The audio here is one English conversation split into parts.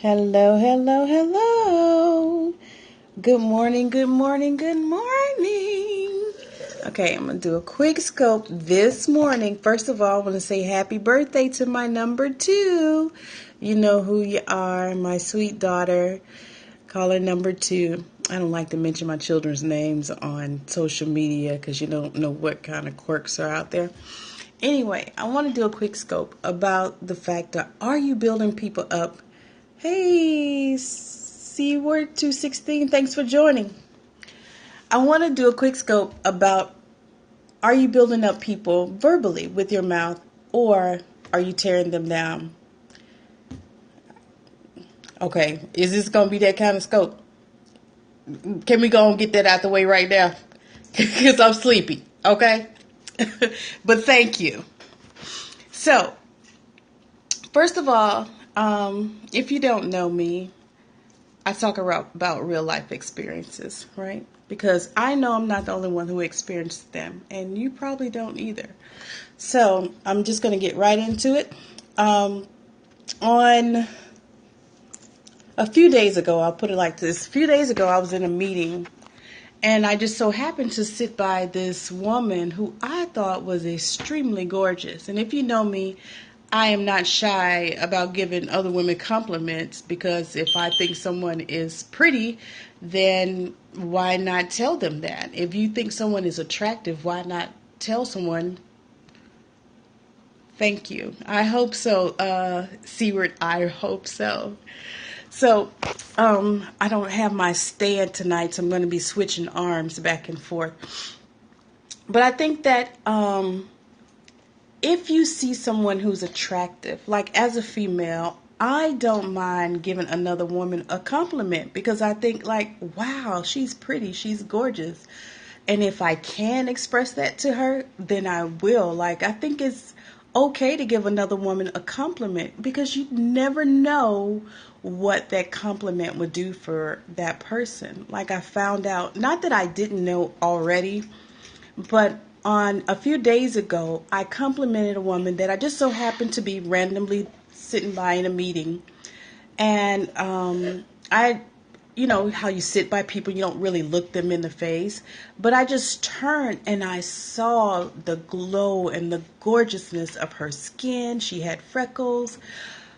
Hello, hello, hello. Good morning, good morning, good morning. Okay, I'm going to do a quick scope this morning. First of all, I want to say happy birthday to my number 2. You know who you are, my sweet daughter. Call her number 2. I don't like to mention my children's names on social media because you don't know what kind of quirks are out there. Anyway, I want to do a quick scope about the fact that are you building people up? Hey, C-Word 216, thanks for joining. I want to do a quick scope about are you building up people verbally with your mouth or are you tearing them down? Okay, is this going to be that kind of scope? Can we go and get that out the way right now? Because I'm sleepy, okay? But thank you. So, first of all, if you don't know me, I talk about real life experiences, right? Because I know I'm not the only one who experienced them, and you probably don't either. So I'm just going to get right into it. On a few days ago, I'll put it like this. A few days ago, I was in a meeting, and I just so happened to sit by this woman who I thought was extremely gorgeous. And if you know me, I am not shy about giving other women compliments because if I think someone is pretty, then why not tell them that? If you think someone is attractive, why not tell someone, thank you? I hope so, Seward, I hope so. So, I don't have my stand tonight, so I'm going to be switching arms back and forth. But I think that if you see someone who's attractive, like as a female, I don't mind giving another woman a compliment because I think like, wow, she's pretty, she's gorgeous. And if I can express that to her, then I will. Like, I think it's okay to give another woman a compliment because you never know what that compliment would do for that person. Like I found out, not that I didn't know already, but on a few days ago, I complimented a woman that I just so happened to be randomly sitting by in a meeting. And you know how you sit by people, you don't really look them in the face. But I just turned and I saw the glow and the gorgeousness of her skin. She had freckles.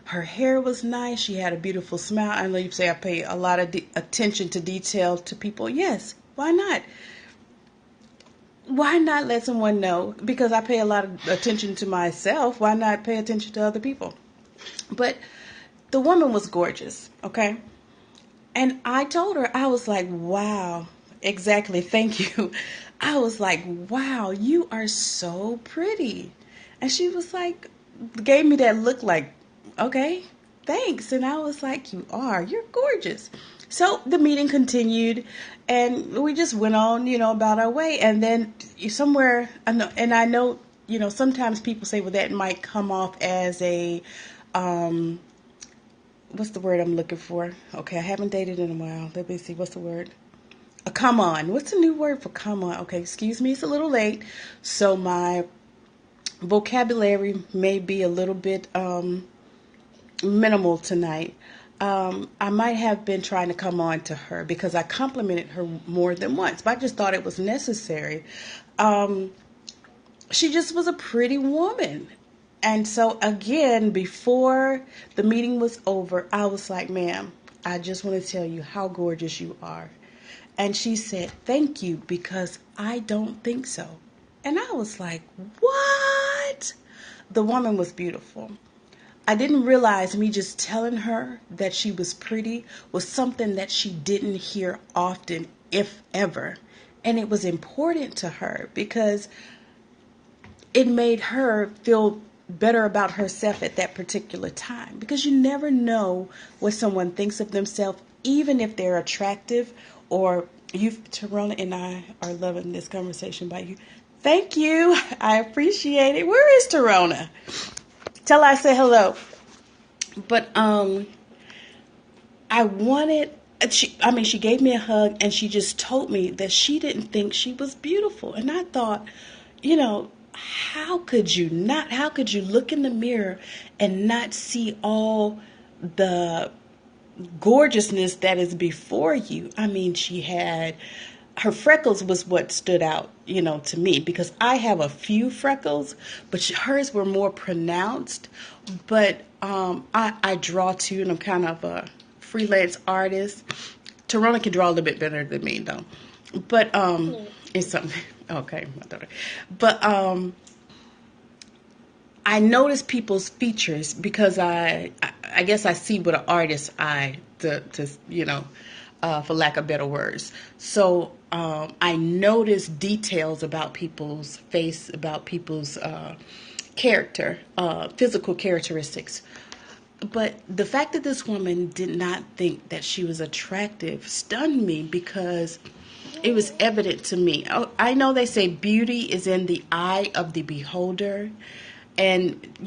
Her hair was nice. She had a beautiful smile. I know you say I pay a lot of attention to detail to people. Yes, why not? Why not let someone know? Because I pay a lot of attention to myself. Why not pay attention to other people? But the woman was gorgeous, okay? And I told her, I was like, wow, exactly, thank you. I was like, wow, you are so pretty. And she was like, gave me that look like, okay, thanks. And I was like, you're gorgeous. So the meeting continued and we just went on, about our way. And then somewhere, I know, sometimes people say, well, that might come off as a, what's the word I'm looking for? Okay, I haven't dated in a while. Let me see, what's the word? A come on. What's the new word for come on? Okay, excuse me, it's a little late. So my vocabulary may be a little bit minimal tonight. I might have been trying to come on to her because I complimented her more than once, but I just thought it was necessary. She just was a pretty woman. And so again, before the meeting was over, I was like, ma'am, I just want to tell you how gorgeous you are. And she said, thank you, because I don't think so. And I was like, what? The woman was beautiful. I didn't realize me just telling her that she was pretty was something that she didn't hear often, if ever. And it was important to her because it made her feel better about herself at that particular time. Because you never know what someone thinks of themselves, even if they're attractive or Tarona and I are loving this conversation by you. Thank you. I appreciate it. Where is Tarona? Tell her I say hello. But I wanted, she gave me a hug and she just told me that she didn't think she was beautiful. And I thought, how could you look in the mirror and not see all the gorgeousness that is before you. I mean, she had her freckles was what stood out, to me, because I have a few freckles, but hers were more pronounced. But I draw too, and I'm kind of a freelance artist. Torona can draw a little bit better than me, though. But it's something. Okay, my daughter. But I notice people's features because I guess I see with an artist's eye for lack of better words. So I notice details about people's face, about people's character, physical characteristics. But the fact that this woman did not think that she was attractive stunned me because it was evident to me. I know they say beauty is in the eye of the beholder. And,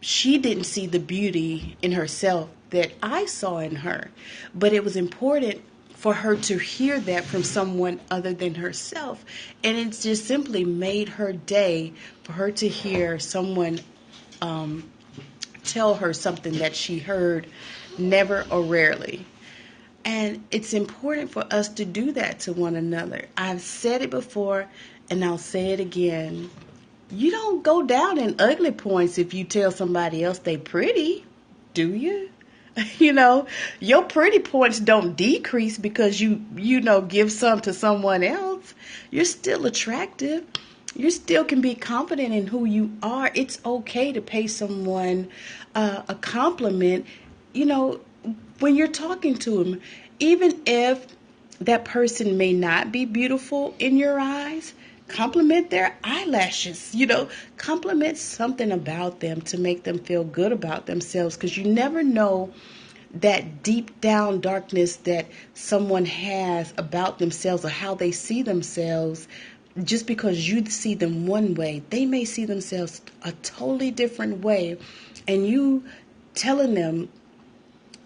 she didn't see the beauty in herself that I saw in her. But it was important for her to hear that from someone other than herself. And it just simply made her day for her to hear someone tell her something that she heard never or rarely. And it's important for us to do that to one another. I've said it before, and I'll say it again. You don't go down in ugly points if you tell somebody else they pretty, do you? Your pretty points don't decrease because you give some to someone else. You're still attractive. You still can be confident in who you are. It's okay to pay someone a compliment, when you're talking to them, even if that person may not be beautiful in your eyes. Compliment their eyelashes, compliment something about them to make them feel good about themselves, because you never know that deep down darkness that someone has about themselves or how they see themselves. Just because you see them one way, they may see themselves a totally different way, and you telling them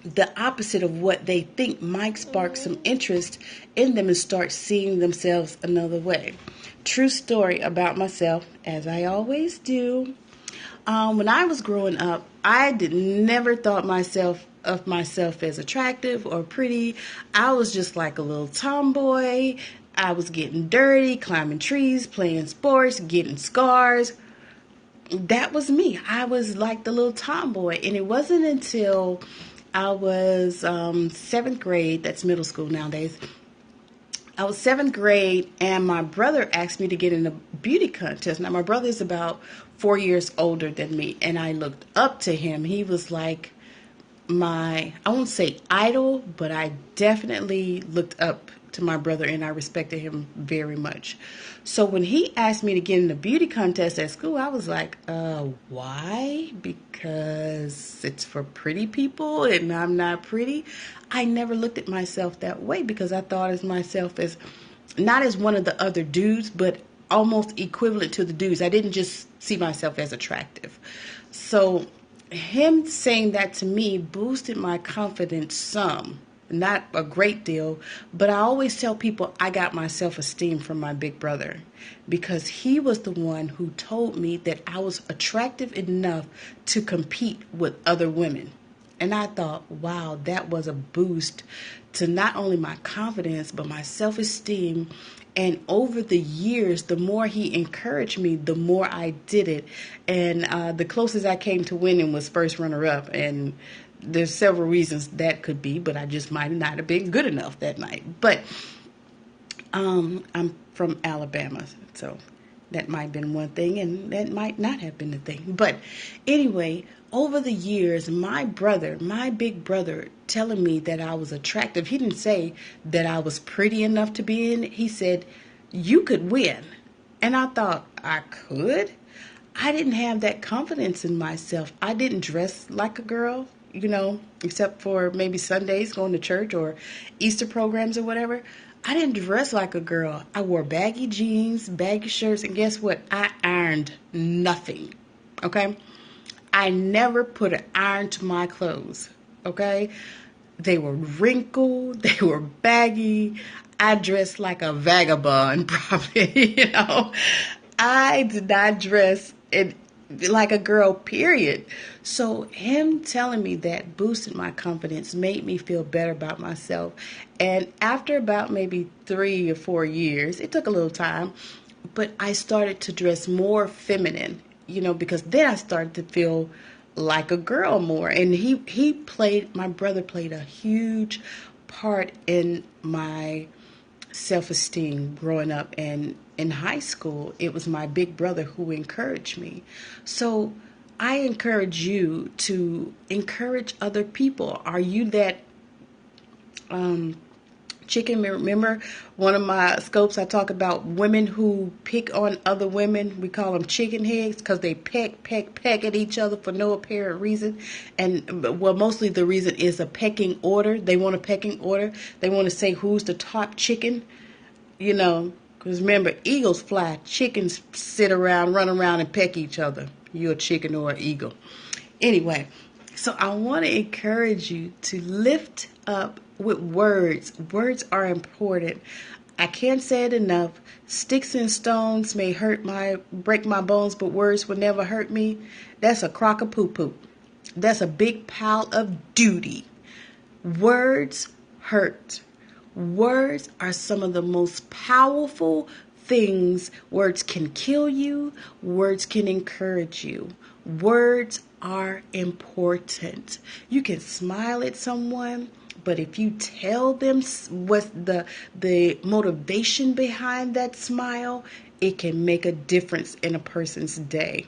the opposite of what they think might spark some interest in them and start seeing themselves another way. True story about myself, as I always do. When I was growing up, I never thought of myself as attractive or pretty. I was just like a little tomboy. I was getting dirty, climbing trees, playing sports, getting scars. That was me. I was like the little tomboy. And it wasn't until I was 7th grade, that's middle school nowadays. I was 7th grade, and my brother asked me to get in a beauty contest. Now, my brother is about 4 years older than me, and I looked up to him. He was like I won't say idol, but I definitely looked up to my brother, and I respected him very much. So when he asked me to get in a beauty contest at school, I was like, why? Because it's for pretty people and I'm not pretty. I never looked at myself that way because I thought of myself as not as one of the other dudes, but almost equivalent to the dudes. I didn't just see myself as attractive. So him saying that to me boosted my confidence some. Not a great deal, but I always tell people I got my self-esteem from my big brother because he was the one who told me that I was attractive enough to compete with other women. And I thought, wow, that was a boost to not only my confidence, but my self-esteem. And over the years, the more he encouraged me, the more I did it. And the closest I came to winning was first runner-up. And there's several reasons that could be, but I just might not have been good enough that night. But I'm from Alabama, so that might have been one thing, and that might not have been the thing. But anyway, over the years, my big brother, telling me that I was attractive. He didn't say that I was pretty enough to be in it. He said, you could win. And I thought, I could? I didn't have that confidence in myself. I didn't dress like a girl, except for maybe Sundays going to church or Easter programs or whatever. I didn't dress like a girl. I wore baggy jeans, baggy shirts, and guess what? I ironed nothing, okay? I never put an iron to my clothes, okay? They were wrinkled, they were baggy. I dressed like a vagabond, probably, I did not dress in like a girl, period. So him telling me that boosted my confidence, made me feel better about myself. And after about maybe 3 or 4 years, it took a little time, but I started to dress more feminine, because then I started to feel like a girl more. And my brother played a huge part in my self-esteem growing up. And in high school, it was my big brother who encouraged me. So I encourage you to encourage other people. Are you that chicken? Remember one of my scopes, I talk about women who pick on other women. We call them chicken heads because they peck at each other for no apparent reason. And well, mostly the reason is a pecking order. They want a pecking order. They want to say who's the top chicken, because remember, eagles fly, chickens sit around, run around, and peck each other. You're a chicken or an eagle. Anyway, so I want to encourage you to lift up with words. Words are important. I can't say it enough. Sticks and stones may break my bones, but words will never hurt me. That's a crock of poo-poo. That's a big pile of duty. Words hurt. Words are some of the most powerful things. Words can kill you. Words can encourage you. Words are important. You can smile at someone, but if you tell them what's the motivation behind that smile, it can make a difference in a person's day.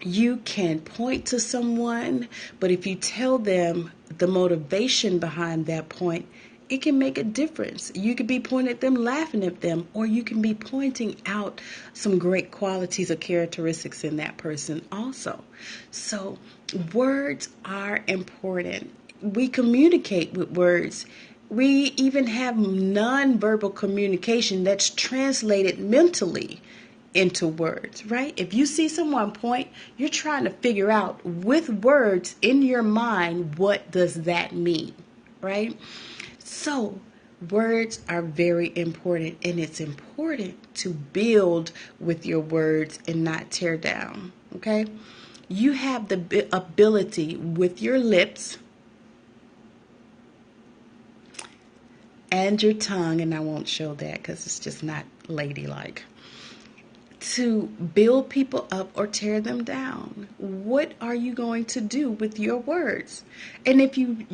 You can point to someone, but if you tell them the motivation behind that point, it can make a difference. You could be pointing at them, laughing at them, or you can be pointing out some great qualities or characteristics in that person also. So words are important. We communicate with words. We even have nonverbal communication that's translated mentally into words, right? If you see someone point, you're trying to figure out with words in your mind, what does that mean, right? So words are very important, and it's important to build with your words and not tear down, okay? You have the ability with your lips and your tongue, and I won't show that because it's just not ladylike, to build people up or tear them down. What are you going to do with your words? And if you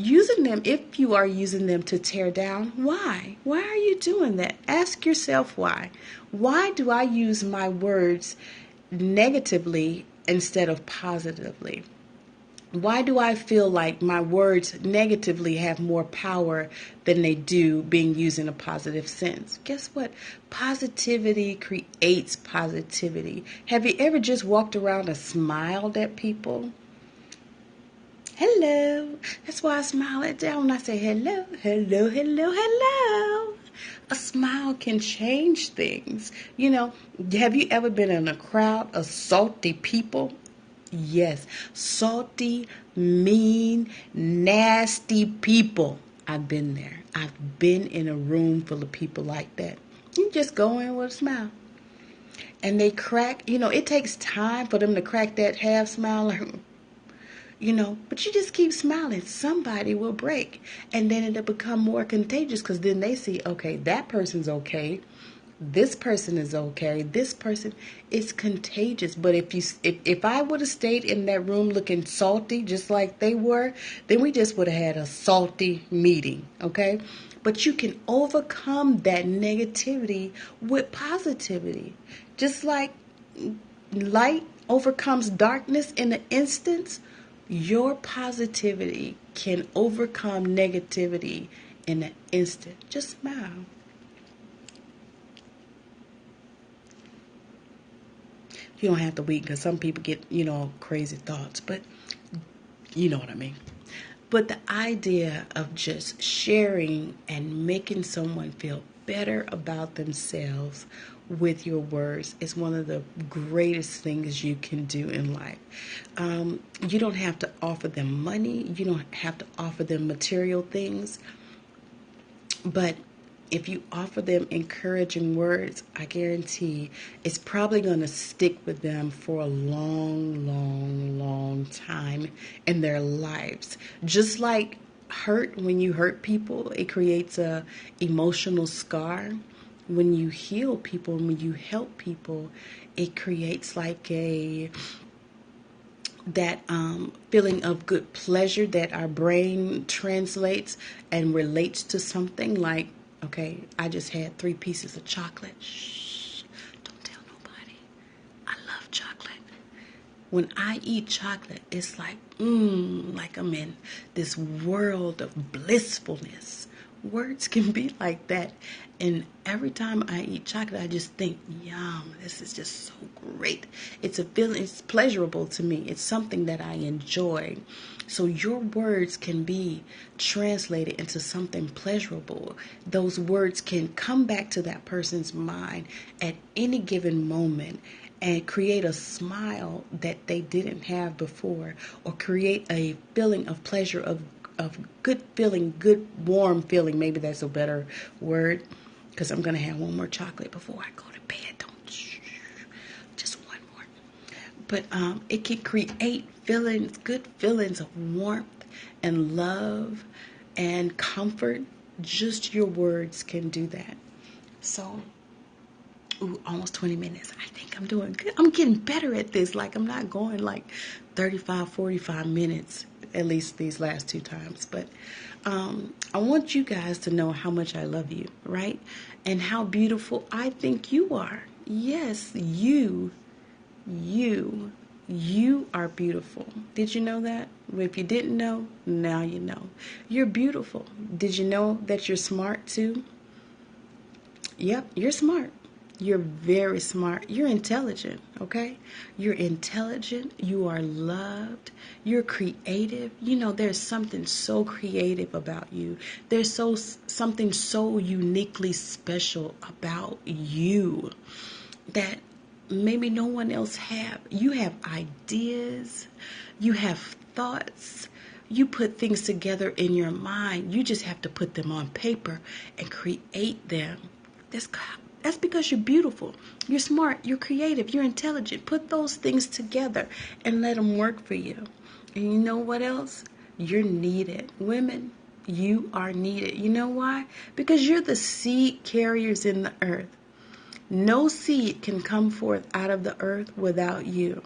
are using them to tear down, why? Why are you doing that? Ask yourself why. Why do I use my words negatively instead of positively? Why do I feel like my words negatively have more power than they do being used in a positive sense? Guess what? Positivity creates positivity. Have you ever just walked around and smiled at people? Hello. That's why I smile at them when I say hello, hello, hello, hello. A smile can change things. Have you ever been in a crowd of salty people? Yes, salty, mean, nasty people. I've been there. I've been in a room full of people like that. You just go in with a smile. And they crack, it takes time for them to crack that half smile, but you just keep smiling. Somebody will break. And then it'll become more contagious because then they see, okay, that person's okay. This person is okay. This person is contagious. But if I would have stayed in that room looking salty, just like they were, then we just would have had a salty meeting. Okay. But you can overcome that negativity with positivity. Just like light overcomes darkness in an instant, your positivity can overcome negativity in an instant. Just smile. You don't have to weep because some people get, crazy thoughts, but you know what I mean. But the idea of just sharing and making someone feel better about themselves with your words is one of the greatest things you can do in life. You don't have to offer them money. You don't have to offer them material things. But if you offer them encouraging words, I guarantee it's probably going to stick with them for a long, long, long time in their lives. Just like hurt, when you hurt people, it creates a emotional scar. When you heal people and when you help people, it creates like that feeling of good pleasure that our brain translates and relates to something like, okay, I just had 3 pieces of chocolate. Shh, don't tell nobody. I love chocolate. When I eat chocolate, it's like I'm in this world of blissfulness. Words can be like that. And every time I eat chocolate, I just think, yum, this is just so great. It's a feeling, it's pleasurable to me. It's something that I enjoy. So your words can be translated into something pleasurable. Those words can come back to that person's mind at any given moment and create a smile that they didn't have before, or create a feeling of pleasure, of good feeling, good warm feeling. Maybe that's a better word, because I'm going to have one more chocolate before I go to bed. Just one more. But it can create feelings, good feelings of warmth and love and comfort. Just your words can do that. So, almost 20 minutes. I think I'm doing good. I'm getting better at this. Like, I'm not going like 35, 45 minutes, at least these last 2 times. But I want you guys to know how much I love you, right? And how beautiful I think you are. Yes, you are beautiful. Did you know that? If you didn't know, now you know. You're beautiful. Did you know that you're smart too? Yep, you're smart. You're very smart. You're intelligent, okay? You're intelligent. You are loved. You're creative. You know, there's something so creative about you. There's something so uniquely special about you that maybe no one else have. You have ideas. You have thoughts. You put things together in your mind. You just have to put them on paper and create them. That's because you're beautiful, you're smart, you're creative, you're intelligent. Put those things together and let them work for you. And you know what else? You're needed. Women, you are needed. You know why? Because you're the seed carriers in the earth. No seed can come forth out of the earth without you.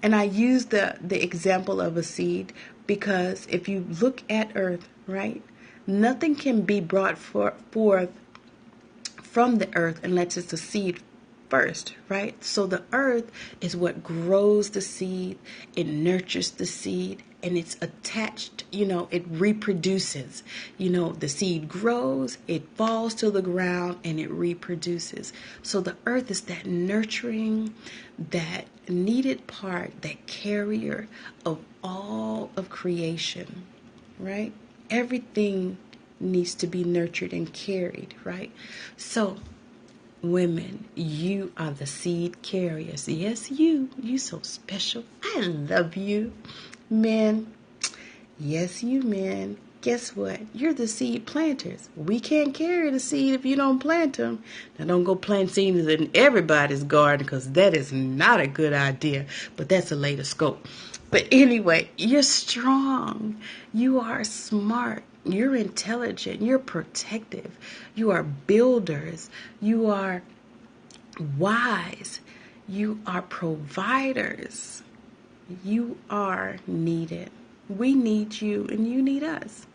And I use the example of a seed because if you look at earth, right, nothing can be brought forth from the earth unless it's a seed first, right? So the earth is what grows the seed, it nurtures the seed, and it's attached, it reproduces. The seed grows, it falls to the ground, and it reproduces. So the earth is that nurturing, that needed part, that carrier of all of creation, right? Everything needs to be nurtured and carried, right? So, women, you are the seed carriers. Yes, you so special. I love you. Men, yes, you men. Guess what? You're the seed planters. We can't carry the seed if you don't plant them. Now, don't go plant seeds in everybody's garden, because that is not a good idea. But that's a later scope. But anyway, you're strong. You are smart. You're intelligent. You're protective. You are builders. You are wise. You are providers. You are needed. We need you and you need us.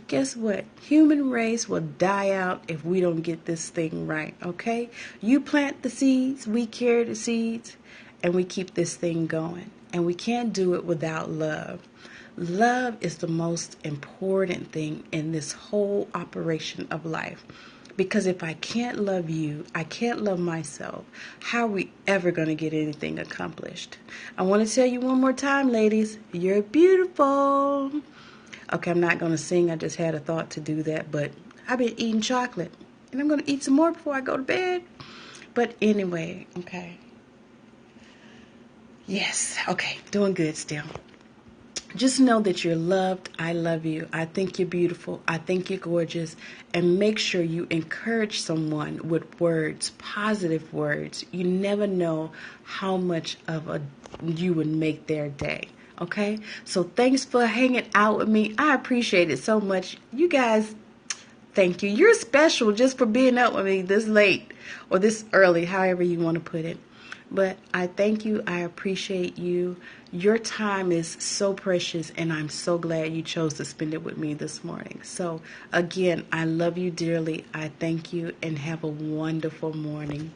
Guess what? Human race will die out if we don't get this thing right, okay? You plant the seeds, we carry the seeds, and we keep this thing going. And we can't do it without love. Love is the most important thing in this whole operation of life. Because if I can't love you, I can't love myself. How are we ever going to get anything accomplished? I want to tell you one more time, ladies, you're beautiful. Okay, I'm not going to sing. I just had a thought to do that. But I've been eating chocolate. And I'm going to eat some more before I go to bed. But anyway, okay. Yes, okay, doing good still. Just know that you're loved. I love you. I think you're beautiful. I think you're gorgeous. And make sure you encourage someone with words, positive words. You never know how much of a you would make their day. Okay? So thanks for hanging out with me. I appreciate it so much. You guys, thank you. You're special just for being up with me this late or this early, however you want to put it. But I thank you. I appreciate you. Your time is so precious, and I'm so glad you chose to spend it with me this morning. So, again, I love you dearly. I thank you, and have a wonderful morning.